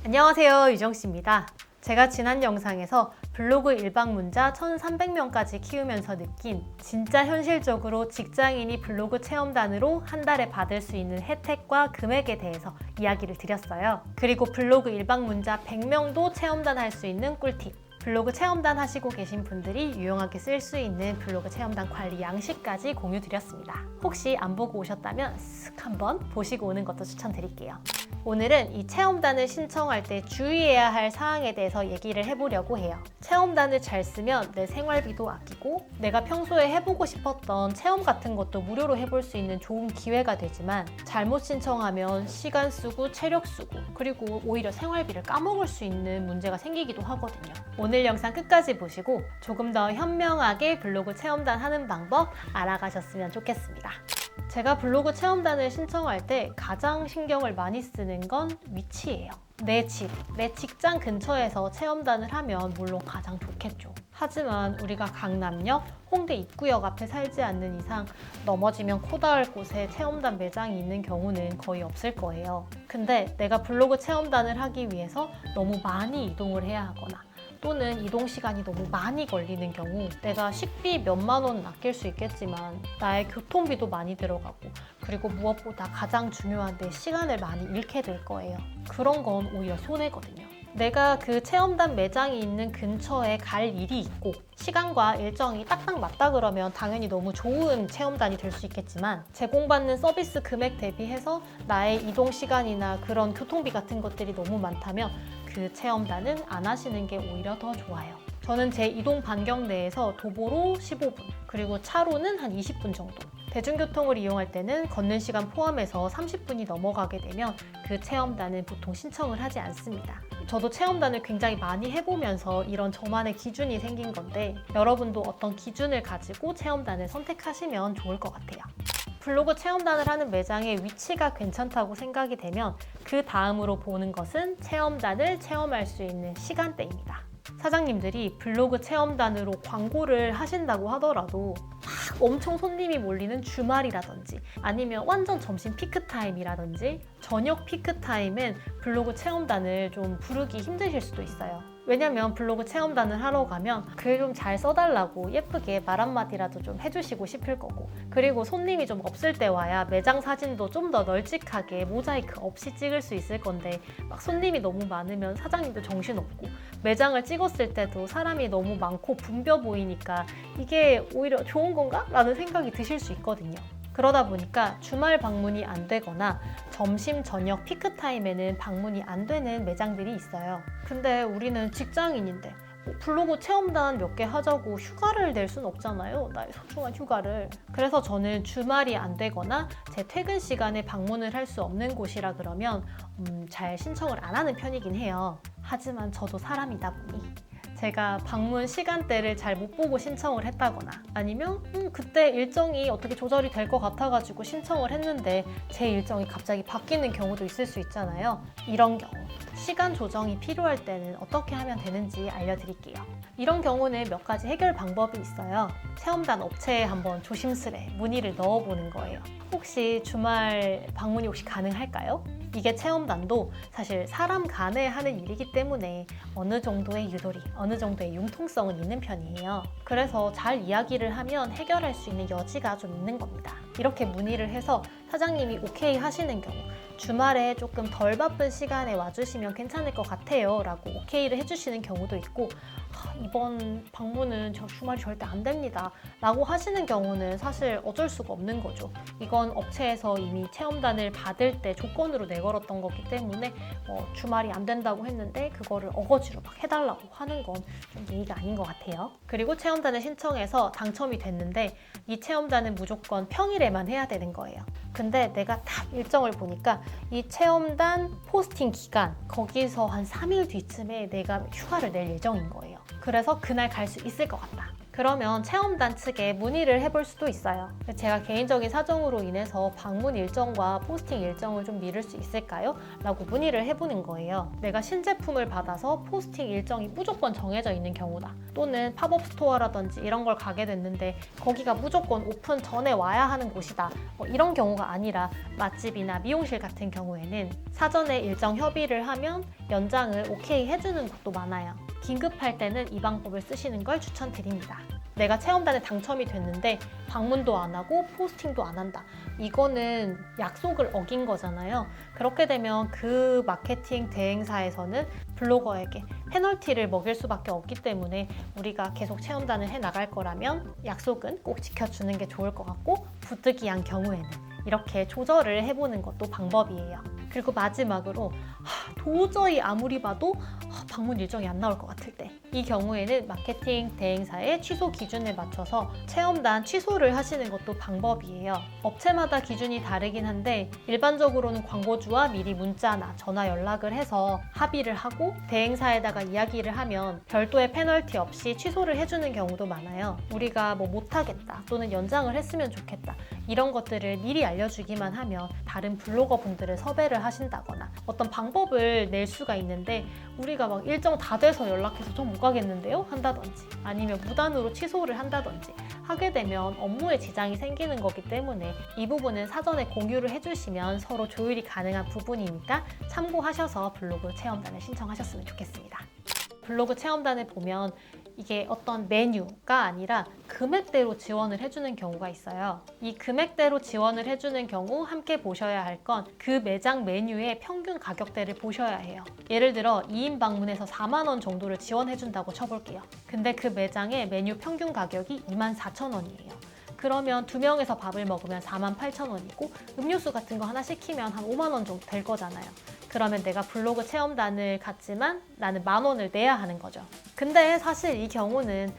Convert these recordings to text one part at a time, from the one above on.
안녕하세요, 유정씨입니다. 제가 지난 영상에서 블로그 일방문자 1,300명까지 키우면서 느낀 진짜 현실적으로 직장인이 블로그 체험단으로 한 달에 받을 수 있는 혜택과 금액에 대해서 이야기를 드렸어요. 그리고 블로그 일방문자 100명도 체험단 할 수 있는 꿀팁, 블로그 체험단 하시고 계신 분들이 유용하게 쓸 수 있는 블로그 체험단 관리 양식까지 공유 드렸습니다. 혹시 안 보고 오셨다면 쓱 한번 보시고 오는 것도 추천드릴게요. 오늘은 이 체험단을 신청할 때 주의해야 할 사항에 대해서 얘기를 해보려고 해요. 체험단을 잘 쓰면 내 생활비도 아끼고 내가 평소에 해보고 싶었던 체험 같은 것도 무료로 해볼 수 있는 좋은 기회가 되지만 잘못 신청하면 시간 쓰고 체력 쓰고 그리고 오히려 생활비를 까먹을 수 있는 문제가 생기기도 하거든요. 오늘 영상 끝까지 보시고 조금 더 현명하게 블로그 체험단 하는 방법 알아가셨으면 좋겠습니다. 제가 블로그 체험단을 신청할 때 가장 신경을 많이 쓰는 건 위치예요. 내 직장 근처에서 체험단을 하면 물론 가장 좋겠죠. 하지만 우리가 강남역, 홍대 입구역 앞에 살지 않는 이상 넘어지면 코 닿을 곳에 체험단 매장이 있는 경우는 거의 없을 거예요. 근데 내가 블로그 체험단을 하기 위해서 너무 많이 이동을 해야 하거나 또는 이동 시간이 너무 많이 걸리는 경우 내가 식비 몇만 원 아낄 수 있겠지만 나의 교통비도 많이 들어가고 그리고 무엇보다 가장 중요한 내 시간을 많이 잃게 될 거예요. 그런 건 오히려 손해거든요. 내가 그 체험단 매장이 있는 근처에 갈 일이 있고 시간과 일정이 딱딱 맞다 그러면 당연히 너무 좋은 체험단이 될 수 있겠지만 제공받는 서비스 금액 대비해서 나의 이동 시간이나 그런 교통비 같은 것들이 너무 많다면 그 체험단은 안 하시는 게 오히려 더 좋아요. 저는 제 이동 반경 내에서 도보로 15분, 그리고 차로는 한 20분 정도. 대중교통을 이용할 때는 걷는 시간 포함해서 30분이 넘어가게 되면 그 체험단은 보통 신청을 하지 않습니다. 저도 체험단을 굉장히 많이 해보면서 이런 저만의 기준이 생긴 건데 여러분도 어떤 기준을 가지고 체험단을 선택하시면 좋을 것 같아요. 블로그 체험단을 하는 매장의 위치가 괜찮다고 생각이 되면 그 다음으로 보는 것은 체험단을 체험할 수 있는 시간대입니다. 사장님들이 블로그 체험단으로 광고를 하신다고 하더라도 막 엄청 손님이 몰리는 주말이라든지 아니면 완전 점심 피크타임이라든지 저녁 피크타임엔 블로그 체험단을 좀 부르기 힘드실 수도 있어요. 왜냐면 블로그 체험단을 하러 가면 글 좀 잘 써달라고 예쁘게 말 한마디라도 좀 해주시고 싶을 거고 그리고 손님이 좀 없을 때 와야 매장 사진도 좀 더 널찍하게 모자이크 없이 찍을 수 있을 건데 막 손님이 너무 많으면 사장님도 정신없고 매장을 찍었을 때도 사람이 너무 많고 붐벼 보이니까 이게 오히려 좋은 건가? 라는 생각이 드실 수 있거든요. 그러다 보니까 주말 방문이 안 되거나 점심, 저녁 피크타임에는 방문이 안 되는 매장들이 있어요. 근데 우리는 직장인인데 블로그 체험단 몇 개 하자고 휴가를 낼 순 없잖아요. 나의 소중한 휴가를. 그래서 저는 주말이 안 되거나 제 퇴근 시간에 방문을 할 수 없는 곳이라 그러면 잘 신청을 안 하는 편이긴 해요. 하지만 저도 사람이다 보니 제가 방문 시간대를 잘 못 보고 신청을 했다거나 아니면 그때 일정이 어떻게 조절이 될 것 같아가지고 신청을 했는데 제 일정이 갑자기 바뀌는 경우도 있을 수 있잖아요. 이런 경우 시간 조정이 필요할 때는 어떻게 하면 되는지 알려드릴게요. 이런 경우는 몇 가지 해결 방법이 있어요. 체험단 업체에 한번 조심스레 문의를 넣어보는 거예요. 혹시 주말 방문이 혹시 가능할까요? 이게 체험단도 사실 사람 간에 하는 일이기 때문에 어느 정도의 유도리, 어느 정도의 융통성은 있는 편이에요. 그래서 잘 이야기를 하면 해결할 수 있는 여지가 좀 있는 겁니다. 이렇게 문의를 해서 사장님이 오케이 하시는 경우 주말에 조금 덜 바쁜 시간에 와주시면 괜찮을 것 같아요 라고 오케이를 해주시는 경우도 있고 이번 방문은 저 주말이 절대 안 됩니다 라고 하시는 경우는 사실 어쩔 수가 없는 거죠. 이건 업체에서 이미 체험단을 받을 때 조건으로 내걸었던 거기 때문에 주말이 안 된다고 했는데 그거를 어거지로 막 해달라고 하는 건 좀 예의가 아닌 것 같아요. 그리고 체험단을 신청해서 당첨이 됐는데 이 체험단은 무조건 평일에만 해야 되는 거예요. 근데 내가 딱 일정을 보니까 이 체험단 포스팅 기간 거기서 한 3일 뒤쯤에 내가 휴가를 낼 예정인 거예요. 그래서 그날 갈 수 있을 것 같다. 그러면 체험단 측에 문의를 해볼 수도 있어요. 제가 개인적인 사정으로 인해서 방문 일정과 포스팅 일정을 좀 미룰 수 있을까요? 라고 문의를 해보는 거예요. 내가 신제품을 받아서 포스팅 일정이 무조건 정해져 있는 경우다. 또는 팝업 스토어라든지 이런 걸 가게 됐는데 거기가 무조건 오픈 전에 와야 하는 곳이다. 이런 경우가 아니라 맛집이나 미용실 같은 경우에는 사전에 일정 협의를 하면 연장을 오케이 해주는 곳도 많아요. 긴급할 때는 이 방법을 쓰시는 걸 추천드립니다. 내가 체험단에 당첨이 됐는데 방문도 안 하고 포스팅도 안 한다. 이거는 약속을 어긴 거잖아요. 그렇게 되면 그 마케팅 대행사에서는 블로거에게 페널티를 먹일 수밖에 없기 때문에 우리가 계속 체험단을 해 나갈 거라면 약속은 꼭 지켜주는 게 좋을 것 같고, 부득이한 경우에는 이렇게 조절을 해보는 것도 방법이에요. 그리고 마지막으로 도저히 아무리 봐도 방문 일정이 안 나올 것 같을 때, 이 경우에는 마케팅 대행사의 취소 기준에 맞춰서 체험단 취소를 하시는 것도 방법이에요. 업체마다 기준이 다르긴 한데 일반적으로는 광고주와 미리 문자나 전화 연락을 해서 합의를 하고 대행사에다가 이야기를 하면 별도의 페널티 없이 취소를 해주는 경우도 많아요. 우리가 못하겠다 또는 연장을 했으면 좋겠다 이런 것들을 미리 알려주기만 하면 다른 블로거 분들을 섭외를 하신다거나 어떤 방법을 낼 수가 있는데, 우리가 막 일정 다 돼서 연락해서 좀 못 가겠는데요? 한다든지 아니면 무단으로 취소를 한다든지 하게 되면 업무에 지장이 생기는 거기 때문에 이 부분은 사전에 공유를 해주시면 서로 조율이 가능한 부분이니까 참고하셔서 블로그 체험단을 신청하셨으면 좋겠습니다. 블로그 체험단을 보면 이게 어떤 메뉴가 아니라 금액대로 지원을 해주는 경우가 있어요. 이 금액대로 지원을 해주는 경우 함께 보셔야 할 건 그 매장 메뉴의 평균 가격대를 보셔야 해요. 예를 들어 2인 방문해서 4만 원 정도를 지원해준다고 쳐볼게요. 근데 그 매장의 메뉴 평균 가격이 24,000원이에요. 그러면 2명에서 밥을 먹으면 48,000원이고 음료수 같은 거 하나 시키면 한 5만 원 정도 될 거잖아요. 그러면 내가 블로그 체험단을 갔지만 나는 10,000원을 내야 하는 거죠. 근데 사실 이 경우는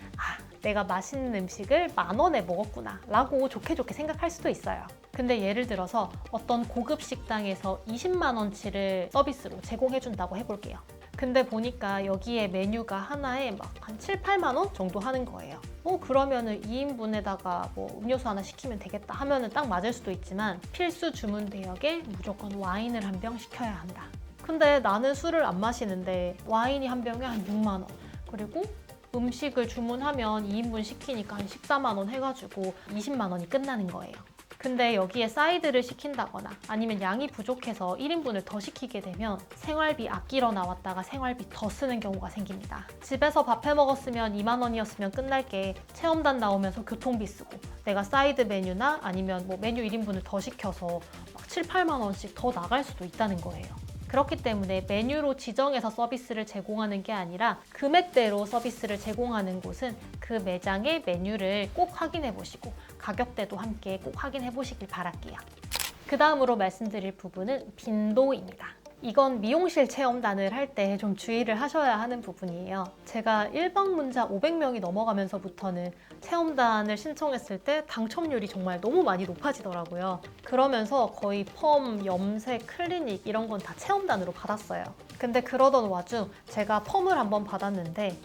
내가 맛있는 음식을 10,000원에 먹었구나 라고 좋게 생각할 수도 있어요. 근데 예를 들어서 어떤 고급 식당에서 20만 원치를 서비스로 제공해준다고 해볼게요. 근데 보니까 여기에 메뉴가 하나에 막 한 7, 8만 원 정도 하는 거예요. 그러면은 2인분에다가 음료수 하나 시키면 되겠다 하면은 딱 맞을 수도 있지만, 필수 주문 대역에 무조건 와인을 한 병 시켜야 한다. 근데 나는 술을 안 마시는데 와인이 한 병에 한 6만 원. 그리고 음식을 주문하면 2인분 시키니까 한 14만 원 해가지고 20만 원이 끝나는 거예요. 근데 여기에 사이드를 시킨다거나 아니면 양이 부족해서 1인분을 더 시키게 되면 생활비 아끼러 나왔다가 생활비 더 쓰는 경우가 생깁니다. 집에서 밥 해 먹었으면 2만 원이었으면 끝날 게 체험단 나오면서 교통비 쓰고, 내가 사이드 메뉴나 아니면 메뉴 1인분을 더 시켜서 막 7, 8만 원씩 더 나갈 수도 있다는 거예요. 그렇기 때문에 메뉴로 지정해서 서비스를 제공하는 게 아니라 금액대로 서비스를 제공하는 곳은 그 매장의 메뉴를 꼭 확인해 보시고 가격대도 함께 꼭 확인해 보시길 바랄게요. 그 다음으로 말씀드릴 부분은 빈도입니다. 이건 미용실 체험단을 할 때 좀 주의를 하셔야 하는 부분이에요. 제가 일방문자 500명이 넘어가면서부터는 체험단을 신청했을 때 당첨률이 정말 너무 많이 높아지더라고요. 그러면서 거의 펌, 염색, 클리닉 이런 건 다 체험단으로 받았어요. 근데 그러던 와중 제가 펌을 한번 받았는데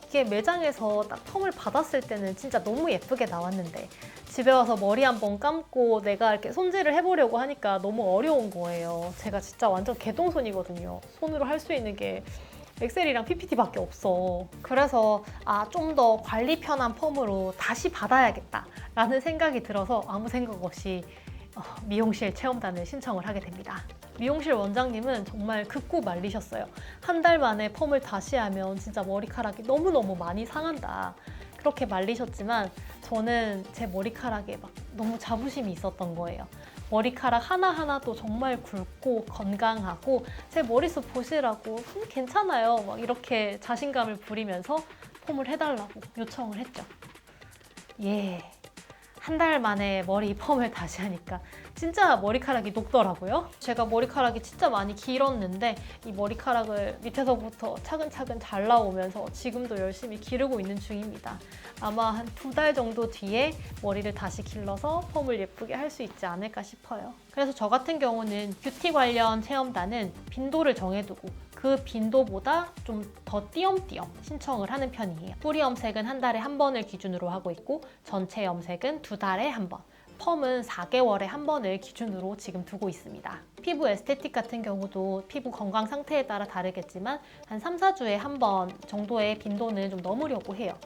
이게 매장에서 딱 펌을 받았을 때는 진짜 너무 예쁘게 나왔는데 집에 와서 머리 한번 감고 내가 이렇게 손질을 해보려고 하니까 너무 어려운 거예요. 제가 진짜 완전 개동손이거든요. 손으로 할 수 있는 게 엑셀이랑 PPT밖에 없어. 그래서 좀 더 관리 편한 펌으로 다시 받아야겠다 라는 생각이 들어서 아무 생각 없이 미용실 체험단을 신청을 하게 됩니다. 미용실 원장님은 정말 긋고 말리셨어요. 한 달 만에 펌을 다시 하면 진짜 머리카락이 너무너무 많이 상한다. 그렇게 말리셨지만 저는 제 머리카락에 막 너무 자부심이 있었던 거예요. 머리카락 하나하나도 정말 굵고 건강하고 제 머리숱 보시라고 괜찮아요. 막 이렇게 자신감을 부리면서 펌을 해달라고 요청을 했죠. 한 달 만에 머리 펌을 다시 하니까 진짜 머리카락이 녹더라고요. 제가 머리카락이 진짜 많이 길었는데 이 머리카락을 밑에서부터 차근차근 잘라오면서 지금도 열심히 기르고 있는 중입니다. 아마 한 2달 정도 뒤에 머리를 다시 길러서 펌을 예쁘게 할 수 있지 않을까 싶어요. 그래서 저 같은 경우는 뷰티 관련 체험단은 빈도를 정해두고 그 그 빈도보다 좀 더 띄엄띄엄 신청을 하는 편이에요. 뿌리 염색은 한 달에 한 번을 기준으로 하고 있고 전체 염색은 2달에 한 번, 펌은 4개월에 한 번을 기준으로 지금 두고 있습니다. 피부 에스테틱 같은 경우도 피부 건강 상태에 따라 다르겠지만 한 3, 4주에 한 번 정도의 빈도는 좀 넘으려고 해요.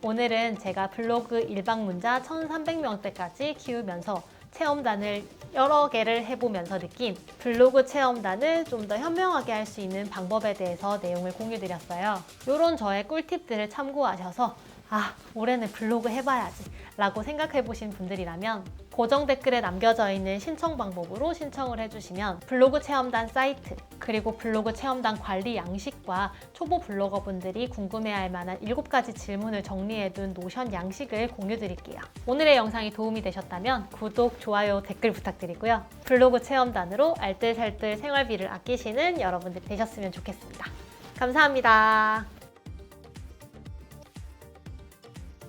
오늘은 제가 블로그 일방문자 1,300명대까지 키우면서 체험단을 여러 개를 해보면서 느낀 블로그 체험단을 좀 더 현명하게 할 수 있는 방법에 대해서 내용을 공유드렸어요. 이런 저의 꿀팁들을 참고하셔서 올해는 블로그 해봐야지 라고 생각해보신 분들이라면 고정 댓글에 남겨져 있는 신청 방법으로 신청을 해주시면 블로그 체험단 사이트 그리고 블로그 체험단 관리 양식과 초보 블로거분들이 궁금해할 만한 7가지 질문을 정리해둔 노션 양식을 공유드릴게요. 오늘의 영상이 도움이 되셨다면 구독, 좋아요, 댓글 부탁드리고요. 블로그 체험단으로 알뜰살뜰 생활비를 아끼시는 여러분들 되셨으면 좋겠습니다. 감사합니다.